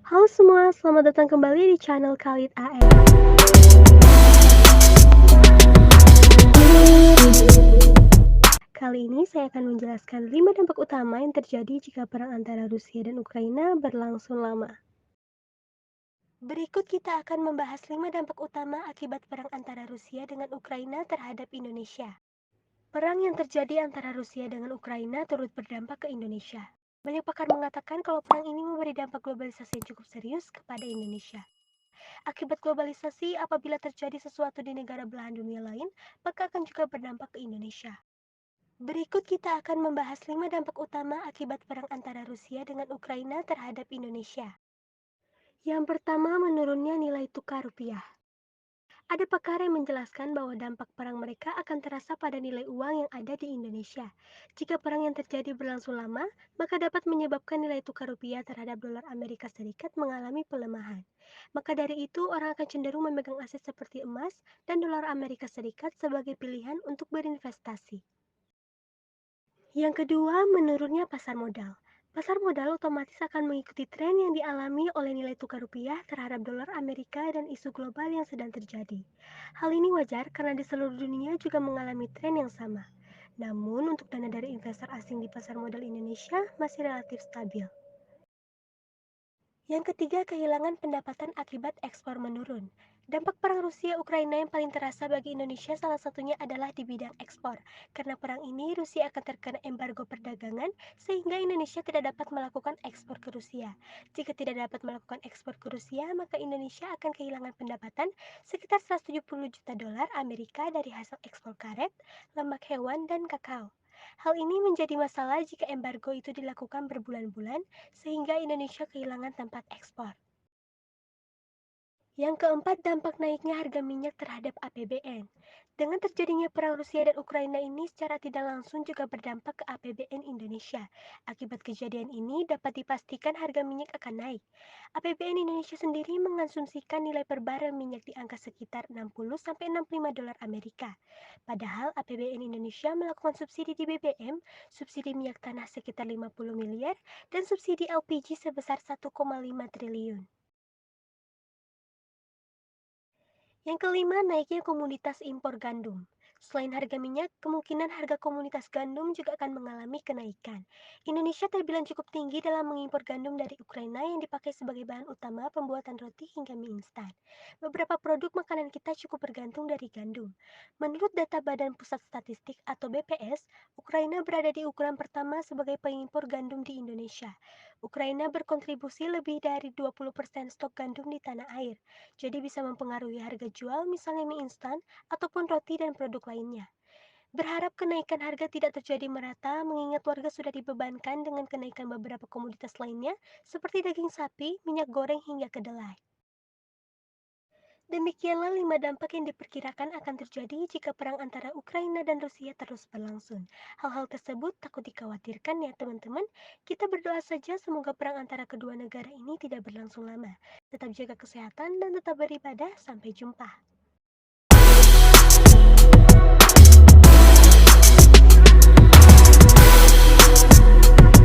Halo semua, selamat datang kembali di channel Khalid AR. Kali ini saya akan menjelaskan 5 dampak utama yang terjadi jika perang antara Rusia dan Ukraina berlangsung lama. Berikut kita akan membahas 5 dampak utama akibat perang antara Rusia dengan Ukraina terhadap Indonesia. Perang yang terjadi antara Rusia dengan Ukraina turut berdampak ke Indonesia. Banyak pakar mengatakan kalau perang ini memberi dampak globalisasi yang cukup serius kepada Indonesia. Akibat globalisasi, apabila terjadi sesuatu di negara belahan dunia lain, maka akan juga berdampak ke Indonesia. Berikut kita akan membahas 5 dampak utama akibat perang antara Rusia dengan Ukraina terhadap Indonesia. Yang pertama, menurunnya nilai tukar rupiah. Ada pakar yang menjelaskan bahwa dampak perang mereka akan terasa pada nilai uang yang ada di Indonesia. Jika perang yang terjadi berlangsung lama, maka dapat menyebabkan nilai tukar rupiah terhadap dolar Amerika Serikat mengalami pelemahan. Maka dari itu, orang akan cenderung memegang aset seperti emas dan dolar Amerika Serikat sebagai pilihan untuk berinvestasi. Yang kedua, menurunnya pasar modal. Pasar modal otomatis akan mengikuti tren yang dialami oleh nilai tukar rupiah terhadap dolar Amerika dan isu global yang sedang terjadi. Hal ini wajar karena di seluruh dunia juga mengalami tren yang sama. Namun, untuk dana dari investor asing di pasar modal Indonesia masih relatif stabil. Yang ketiga, kehilangan pendapatan akibat ekspor menurun. Dampak perang Rusia-Ukraina yang paling terasa bagi Indonesia salah satunya adalah di bidang ekspor. Karena perang ini, Rusia akan terkena embargo perdagangan sehingga Indonesia tidak dapat melakukan ekspor ke Rusia. Jika tidak dapat melakukan ekspor ke Rusia, maka Indonesia akan kehilangan pendapatan sekitar 170 juta dolar Amerika dari hasil ekspor karet, lemak hewan, dan kakao. Hal ini menjadi masalah jika embargo itu dilakukan berbulan-bulan sehingga Indonesia kehilangan tempat ekspor. Yang keempat, dampak naiknya harga minyak terhadap APBN. Dengan terjadinya perang Rusia dan Ukraina ini secara tidak langsung juga berdampak ke APBN Indonesia. Akibat kejadian ini dapat dipastikan harga minyak akan naik. APBN Indonesia sendiri mengonsumsikan nilai per barel minyak di angka sekitar 60-65 dolar Amerika. Padahal APBN Indonesia melakukan subsidi di BBM, subsidi minyak tanah sekitar 50 miliar, dan subsidi LPG sebesar 1,5 triliun. Yang kelima, naiknya komoditas impor gandum. Selain harga minyak, kemungkinan harga komoditas gandum juga akan mengalami kenaikan. Indonesia terbilang cukup tinggi dalam mengimpor gandum dari Ukraina yang dipakai sebagai bahan utama pembuatan roti hingga mie instan. Beberapa produk makanan kita cukup bergantung dari gandum. Menurut data Badan Pusat Statistik atau BPS, Ukraina berada di ukuran pertama sebagai pengimpor gandum di Indonesia. Ukraina berkontribusi lebih dari 20% stok gandum di tanah air, jadi bisa mempengaruhi harga jual misalnya mie instan ataupun roti dan produk lainnya. Berharap kenaikan harga tidak terjadi merata mengingat warga sudah dibebankan dengan kenaikan beberapa komoditas lainnya seperti daging sapi, minyak goreng hingga kedelai. Demikianlah 5 dampak yang diperkirakan akan terjadi jika perang antara Ukraina dan Rusia terus berlangsung. Hal-hal tersebut takut dikhawatirkan ya teman-teman. Kita berdoa saja semoga perang antara kedua negara ini tidak berlangsung lama. Tetap jaga kesehatan dan tetap beribadah. Sampai jumpa.